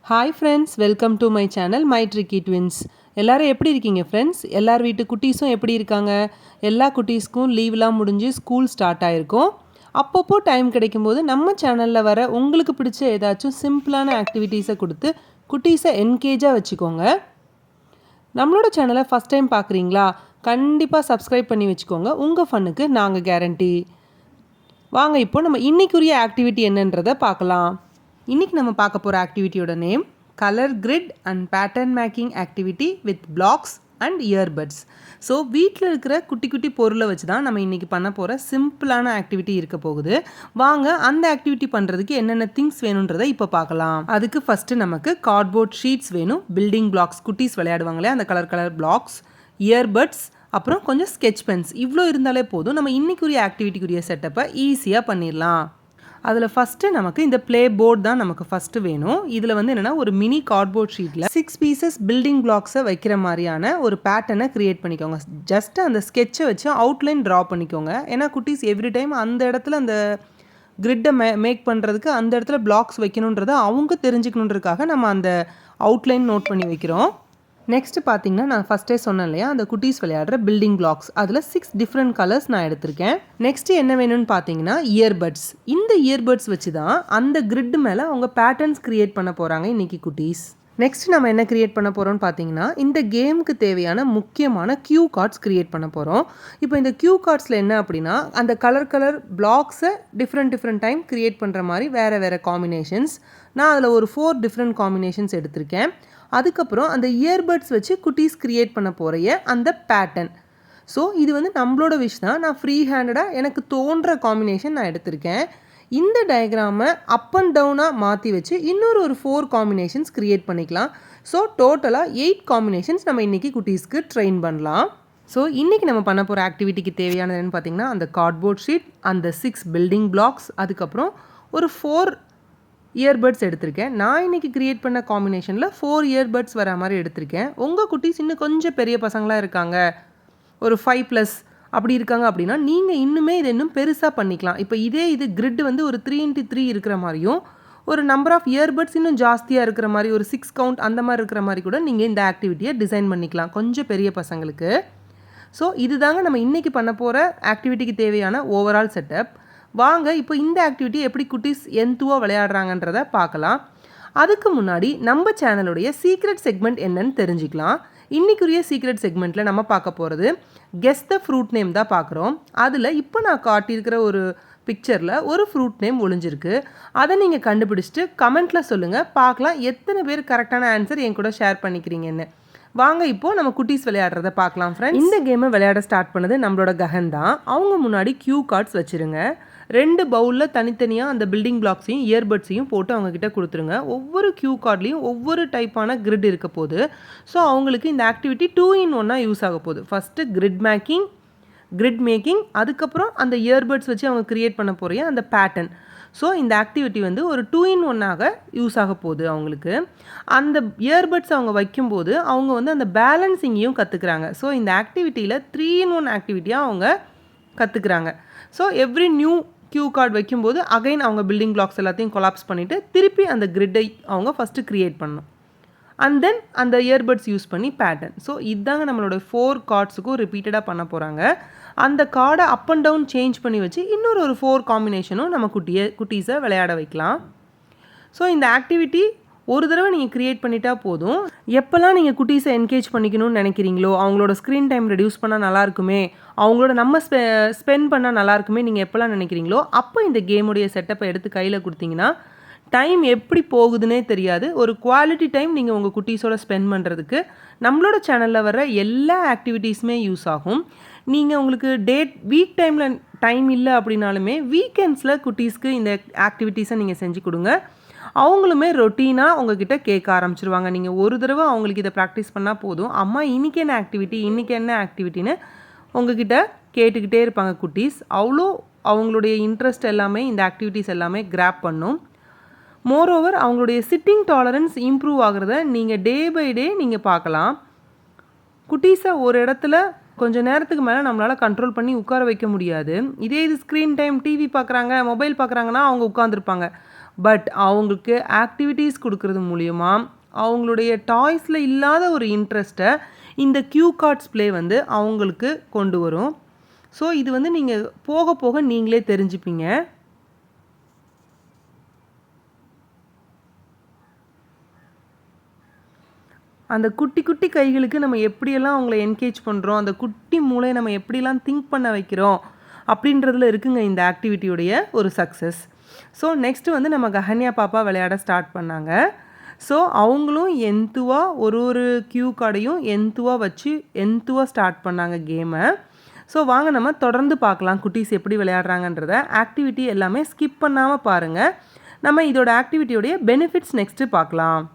Hi friends, welcome to my channel my tricky twins. எல்லோரும் எப்படி இருக்கீங்க ஃப்ரெண்ட்ஸ்? எல்லார் வீட்டு குட்டீஸும் எப்படி இருக்காங்க? எல்லா குட்டீஸ்க்கும் லீவ்லாம் முடிஞ்சு ஸ்கூல் ஸ்டார்ட் ஆகிருக்கும். அப்பப்போ டைம் கிடைக்கும்போது நம்ம சேனலில் வர உங்களுக்கு பிடிச்ச ஏதாச்சும் சிம்பிளான ஆக்டிவிட்டீஸை கொடுத்து குட்டீஸை என்கேஜாக வச்சுக்கோங்க. நம்மளோட சேனலை ஃபஸ்ட் டைம் பார்க்குறீங்களா? கண்டிப்பாக சப்ஸ்கிரைப் பண்ணி வச்சுக்கோங்க. உங்கள் ஃபன்னுக்கு நாங்கள் கேரண்டி. வாங்க இப்போ நம்ம இன்றைக்குரிய ஆக்டிவிட்டி என்னன்றதை பார்க்கலாம். இன்றைக்கி நம்ம பார்க்க போகிற ஆக்டிவிட்டியோட name colour grid and pattern making activity with blocks and earbuds. So வீட்டில் இருக்கிற குட்டி குட்டி பொருளை வச்சு தான் நம்ம இன்றைக்கி பண்ண போகிற சிம்பிளான ஆக்டிவிட்டி இருக்க போகுது. வாங்க அந்த ஆக்டிவிட்டி பண்ணுறதுக்கு என்னென்ன திங்ஸ் வேணுன்றதை இப்போ பார்க்கலாம். அதுக்கு ஃபஸ்ட்டு நமக்கு கார்ட்போர்ட் ஷீட்ஸ் வேணும், பில்டிங் பிளாக்ஸ், குட்டீஸ் விளையாடுவாங்களே அந்த கலர் கலர் பிளாக்ஸ், இயர்பட்ஸ், அப்புறம் கொஞ்சம் ஸ்கெட்ச் பென்ஸ். இவ்வளோ இருந்தாலே போதும், நம்ம இன்றைக்குரிய ஆக்டிவிட்டிக்குரிய செட்டப்பை ஈஸியாக பண்ணிடலாம். அதில் ஃபஸ்ட்டு நமக்கு இந்த ப்ளே போர்ட் தான் நமக்கு ஃபஸ்ட்டு வேணும். இதில் வந்து என்னென்னா ஒரு மினி கார்ட்போர்ட் ஷீட்டில் 6 பீசஸ் பில்டிங் பிளாக்ஸை வைக்கிற மாதிரியான ஒரு பேட்டர்னை க்ரியேட் பண்ணிக்கோங்க. ஜஸ்ட்டு அந்த ஸ்கெட்சை வச்சு அவுட்லைன் ட்ரா பண்ணிக்கோங்க. ஏன்னா குட்டீஸ் எவ்ரி டைம் அந்த இடத்துல அந்த கிரிட்டை மேக் பண்ணுறதுக்கு அந்த இடத்துல பிளாக்ஸ் வைக்கணுன்றதை அவங்க தெரிஞ்சுக்கணுன்றதுக்காக நம்ம அந்த அவுட்லைன் நோட் பண்ணி வைக்கிறோம். நெக்ஸ்ட்டு பார்த்தீங்கன்னா நான் ஃபஸ்ட்டே சொன்னேன் இல்லையா, அந்த குட்டீஸ் விளையாடுற பில்டிங் பிளாக்ஸ், அதில் 6 டிஃப்ரெண்ட் கலர்ஸ் நான் எடுத்திருக்கேன். நெக்ஸ்ட்டு என்ன வேணும்னு பார்த்தீங்கன்னா இயர்பட்ஸ். இந்த இயர்பட்ஸ் வச்சு தான் அந்த கிரிட் மேலே அவங்க பேட்டர்ன்ஸ் க்ரியேட் பண்ண போகிறாங்க இன்றைக்கி குட்டீஸ். நெக்ஸ்ட் நம்ம என்ன க்ரியேட் பண்ண போகிறோம்னு பார்த்தீங்கன்னா இந்த கேமுக்கு தேவையான முக்கியமான கியூ கார்ட்ஸ் க்ரியேட் பண்ண போகிறோம். இப்போ இந்த கியூ கார்ட்ஸில் என்ன அப்படின்னா அந்த கலர் கலர் பிளாக்ஸை டிஃப்ரெண்ட் டைம் க்ரியேட் பண்ணுற மாதிரி வேறு காம்பினேஷன்ஸ். நான் அதில் ஒரு 4 டிஃப்ரெண்ட் காம்பினேஷன்ஸ் எடுத்திருக்கேன். அதுக்கப்புறம் அந்த இயர்பட்ஸ் வச்சு குட்டீஸ் க்ரியேட் பண்ண போகிற அந்த பேட்டர்ன். ஸோ இது வந்து நம்மளோட விஷ் தான். நான் ஃப்ரீ ஹேண்டடாக எனக்கு தோன்ற காம்பினேஷன் நான் எடுத்திருக்கேன். இந்த டயக்ராமை அப் அண்ட் டவுனாக மாற்றி வச்சு இன்னொரு 4 காம்பினேஷன்ஸ் க்ரியேட் பண்ணிக்கலாம். ஸோ டோட்டலாக 8 காம்பினேஷன்ஸ் நம்ம இன்றைக்கி குட்டீஸ்க்கு ட்ரெயின் பண்ணலாம். ஸோ இன்றைக்கி நம்ம பண்ண போகிற ஆக்டிவிட்டிக்கு தேவையானது என்னென்னு பார்த்திங்கன்னா அந்த கார்ட்போர்ட் ஷீட், அந்த 6 பில்டிங் பிளாக்ஸ், அதுக்கப்புறம் ஒரு 4 இயர்பட்ஸ் எடுத்திருக்கேன். நான் இன்றைக்கி க்ரியேட் பண்ண காம்பினேஷனில் 4 இயர்பட்ஸ் வர மாதிரி எடுத்திருக்கேன். உங்கள் குட்டீஸ் இன்னும் கொஞ்சம் பெரிய பசங்களாக இருக்காங்க, ஒரு 5+ அப்படி இருக்காங்க அப்படின்னா நீங்கள் இன்னுமே இதை இன்னும் பெருசாக பண்ணிக்கலாம். இப்போ இது கிரிட் வந்து ஒரு 3x3 இருக்கிற மாதிரியும், ஒரு நம்பர் ஆஃப் இயர்பட்ஸ் இன்னும் ஜாஸ்தியாக இருக்கிற மாதிரி, ஒரு 6 கவுண்ட் அந்த மாதிரி இருக்கிற மாதிரி கூட நீங்கள் இந்த ஆக்டிவிட்டியை டிசைன் பண்ணிக்கலாம் கொஞ்சம் பெரிய பசங்களுக்கு. ஸோ இதுதாங்க நம்ம இன்றைக்கி பண்ண போகிற ஆக்டிவிட்டிக்கு தேவையான ஓவரால் செட்டப். வாங்க இப்போ இந்த ஆக்டிவிட்டி எப்படி குட்டீஸ் எந்துவாக விளையாடுறாங்கன்றதை பார்க்கலாம். அதுக்கு முன்னாடி நம்ம சேனலுடைய சீக்ரெட் செக்மெண்ட் என்னன்னு தெரிஞ்சுக்கலாம். இன்றைக்குரிய சீக்ரெட் செக்மெண்ட்டில் நம்ம பார்க்க போகிறது கெஸ் த ஃப்ரூட் நேம் தான் பார்க்குறோம். அதில் இப்போ நான் காட்டியிருக்கிற ஒரு பிக்சரில் ஒரு ஃப்ரூட் நேம் ஒளிஞ்சிருக்கு. அதை நீங்கள் கண்டுபிடிச்சிட்டு கமெண்ட்டில் சொல்லுங்கள். பார்க்கலாம் எத்தனை பேர் கரெக்டான ஆன்சர் என் கூட ஷேர் பண்ணிக்கிறீங்கன்னு. வாங்க இப்போது நம்ம குட்டீஸ் விளையாடுறத பார்க்கலாம் ஃப்ரெண்ட்ஸ். இந்த கேமை விளையாட ஸ்டார்ட் பண்ணது நம்மளோட ககன் தான். அவங்க முன்னாடி கியூ கார்ட்ஸ் வச்சுருங்க. 2 பவுலில் தனித்தனியாக அந்த பில்டிங் பிளாக்ஸையும் இயர்பட்ஸையும் போட்டு அவங்கக்கிட்ட கொடுத்துருங்க. ஒவ்வொரு கியூ கார்ட்லேயும் ஒவ்வொரு டைப்பான கிரிட் இருக்க போகுது. ஸோ அவங்களுக்கு இந்த ஆக்டிவிட்டி 2 in 1 யூஸ் ஆக போகுது. ஃபஸ்ட்டு கிரிட் மேக்கிங், அதுக்கப்புறம் அந்த இயர்பட்ஸ் வச்சு அவங்க க்ரியேட் பண்ண போகிற அந்த பேட்டர்ன். ஸோ இந்த ஆக்டிவிட்டி வந்து ஒரு 2 in 1 யூஸ் ஆக போகுது அவங்களுக்கு. அந்த இயர்பட்ஸ் அவங்க வைக்கும்போது அவங்க வந்து அந்த பேலன்சிங்கையும் கற்றுக்குறாங்க. ஸோ இந்த ஆக்டிவிட்டியில் 3 in 1 ஆக்டிவிட்டியாக அவங்க கற்றுக்குறாங்க. So every new cue card வைக்கும்போது அகைன் அவங்க பில்டிங் பிளாக்ஸ் எல்லாத்தையும் கொலாப்ஸ் பண்ணிவிட்டு திருப்பி அந்த கிரிட்டை அவங்க ஃபஸ்ட்டு க்ரியேட் பண்ணணும். அண்ட் தென் அந்த இயர்பட்ஸ் யூஸ் பண்ணி பேட்டர்ன். ஸோ இதாங்க நம்மளோட 4 கார்ட்ஸுக்கும் ரிப்பீட்டடாக பண்ண போகிறாங்க. அந்த கார்டை அப் அண்ட் டவுன் சேஞ்ச் பண்ணி வச்சு இன்னொரு 4 காம்பினேஷனும் நம்ம குட்டீஸை விளையாட வைக்கலாம். ஸோ இந்த ஆக்டிவிட்டி ஒரு தடவை நீங்கள் க்ரியேட் பண்ணிட்டா போதும். எப்போல்லாம் நீங்கள் குட்டீஸை என்கேஜ் பண்ணிக்கணும்னு நினைக்கிறீங்களோ, அவங்களோட ஸ்க்ரீன் டைம் ரெடியூஸ் பண்ணால் நல்லாயிருக்குமே, அவங்களோட நம்ம ஸ்பெண்ட் பண்ணால் நல்லாயிருக்குமே நீங்கள் எப்போல்லாம் நினைக்கிறீங்களோ அப்போ இந்த கேமுடைய செட்டப்பை எடுத்து கையில் கொடுத்தீங்கன்னா டைம் எப்படி போகுதுன்னே தெரியாது. ஒரு குவாலிட்டி டைம் நீங்கள் உங்கள் குட்டீஸோட ஸ்பெண்ட் பண்ணுறதுக்கு நம்மளோட சேனலில் வர எல்லா ஆக்டிவிட்டீஸுமே யூஸ் ஆகும். நீங்கள் உங்களுக்கு வீக் டைமில் டைம் இல்லை அப்படின்னாலுமே வீக்கெண்ட்ஸில் குட்டீஸ்க்கு இந்த ஆக்டிவிட்டீஸை நீங்கள் செஞ்சு கொடுங்க. அவங்களுமே ரொட்டீனாக உங்ககிட்ட கேட்க ஆரம்பிச்சிருவாங்க. நீங்கள் ஒரு தடவை அவங்களுக்கு இதை ப்ராக்டிஸ் பண்ணால் போதும், அம்மா இன்றைக்கி என்ன ஆக்டிவிட்டின்னு உங்ககிட்ட கேட்டுக்கிட்டே இருப்பாங்க குட்டீஸ். அவ்வளோ அவங்களுடைய இன்ட்ரெஸ்ட் எல்லாமே இந்த ஆக்டிவிட்டீஸ் எல்லாமே கிராப் பண்ணும். மோரோவர் அவங்களுடைய சிட்டிங் டாலரன்ஸ் இம்ப்ரூவ் ஆகிறத நீங்கள் டே பை டே நீங்கள் பார்க்கலாம். குட்டீஸை ஒரு இடத்துல கொஞ்சம் நேரத்துக்கு மேலே நம்மளால் கண்ட்ரோல் பண்ணி உட்கார வைக்க முடியாது. இது ஸ்க்ரீன் டைம் டிவி பார்க்குறாங்க, மொபைல் பார்க்குறாங்கன்னா அவங்க உட்காந்துருப்பாங்க. பட் அவங்களுக்கு ஆக்டிவிட்டீஸ் கொடுக்கறது மூலியமா அவங்களுடைய டாய்ஸில் இல்லாத ஒரு இன்ட்ரெஸ்ட்டை இந்த க்யூ கார்ட்ஸ் ப்ளே வந்து அவங்களுக்கு கொண்டு வரும். ஸோ இது வந்து நீங்கள் போக போக நீங்களே தெரிஞ்சுப்பீங்க. அந்த குட்டி குட்டி கைகளுக்கு நம்ம எப்படியெல்லாம் அவங்கள என்கேஜ் பண்ணுறோம், அந்த குட்டி மூளையை நம்ம எப்படிலாம் திங்க் பண்ண வைக்கிறோம் அப்படின்றதுல இருக்குங்க இந்த ஆக்டிவிட்டியுடைய ஒரு சக்ஸஸ். ஸோ நெக்ஸ்ட்டு வந்து நம்ம கஹன்யா பாப்பா விளையாட ஸ்டார்ட் பண்ணாங்க. ஸோ அவங்களும் ஒரு க்யூ கார்டையும் வச்சு ஸ்டார்ட் பண்ணாங்க கேமை. ஸோ வாங்க நம்ம தொடர்ந்து பார்க்கலாம் குட்டீஸ் எப்படி விளையாடுறாங்கன்றத. ஆக்டிவிட்டி எல்லாமே ஸ்கிப் பண்ணாமல் பாருங்கள். நம்ம இதோட ஆக்டிவிட்டியோடைய பெனிஃபிட்ஸ் நெக்ஸ்ட்டு பார்க்கலாம்.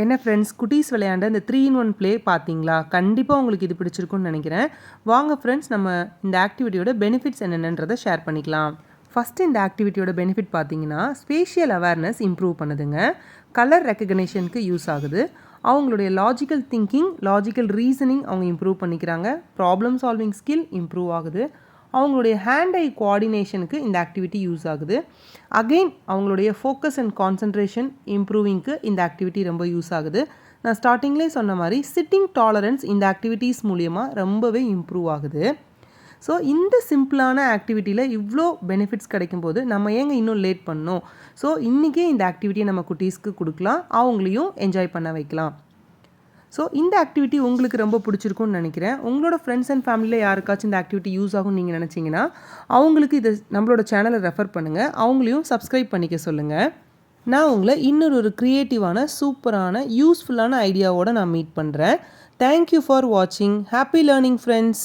என்ன ஃப்ரெண்ட்ஸ், குட்டீஸ் விளையாண்ட இந்த 3-in-1 ப்ளே பார்த்தீங்களா? கண்டிப்பாக உங்களுக்கு இது பிடிச்சிருக்குன்னு நினைக்கிறேன். வாங்க ஃப்ரெண்ட்ஸ், நம்ம இந்த ஆக்டிவிட்டியோட பெனிஃபிட்ஸ் என்னென்னன்றதை ஷேர் பண்ணிக்கலாம். ஃபஸ்ட்டு இந்த ஆக்டிவிட்டியோட பெனிஃபிட் பார்த்தீங்கன்னா ஸ்பேஷியல் அவேர்னஸ் இம்ப்ரூவ் பண்ணுதுங்க. கலர் ரெக்கக்னேஷனுக்கு யூஸ் ஆகுது. அவங்களுடைய லாஜிக்கல் திங்கிங், லாஜிக்கல் ரீசனிங் அவங்க இம்ப்ரூவ் பண்ணிக்கிறாங்க. ப்ராப்ளம் சால்விங் ஸ்கில் இம்ப்ரூவ் ஆகுது. அவங்களுடைய ஹேண்ட் ஐ கோஆர்டினேஷனுக்கு இந்த ஆக்டிவிட்டி யூஸ் ஆகுது. அகெயின் அவங்களுடைய ஃபோக்கஸ் அண்ட் கான்சன்ட்ரேஷன் இம்ப்ரூவிங்க்கு இந்த ஆக்டிவிட்டி ரொம்ப யூஸ் ஆகுது. நான் ஸ்டார்டிங்லேயே சொன்ன மாதிரி சிட்டிங் டாலரன்ஸ் இந்த ஆக்டிவிட்டீஸ் மூலியமாக ரொம்பவே இம்ப்ரூவ் ஆகுது. ஸோ இந்த சிம்பிளான ஆக்டிவிட்டியில் இவ்வளோ பெனிஃபிட்ஸ் கிடைக்கும்போது நம்ம ஏங்க இன்னும் லேட் பண்ணணும்? ஸோ இன்றைக்கே இந்த ஆக்டிவிட்டியை நம்ம குட்டீஸ்க்கு கொடுக்கலாம், அவங்களையும் என்ஜாய் பண்ண வைக்கலாம். ஸோ இந்த ஆக்டிவிட்டி உங்களுக்கு ரொம்ப பிடிச்சிருக்கும்னு நினைக்கிறேன். உங்களோட ஃப்ரெண்ட்ஸ் அண்ட் ஃபேமிலியில் யாருக்காச்சும் இந்த ஆக்டிவிட்டி யூஸ் ஆகும்னு நீங்கள் நினச்சிங்கன்னா அவங்களுக்கு இதை நம்மளோட சேனலை ரெஃபர் பண்ணுங்கள், அவங்களையும் சப்ஸ்கிரைப் பண்ணிக்க சொல்லுங்கள். நான் உங்களை இன்னொரு க்ரியேட்டிவான சூப்பரான யூஸ்ஃபுல்லான ஐடியாவோடு நான் மீட் பண்ணுறேன். தேங்க்யூ ஃபார் வாட்சிங். Happy learning friends.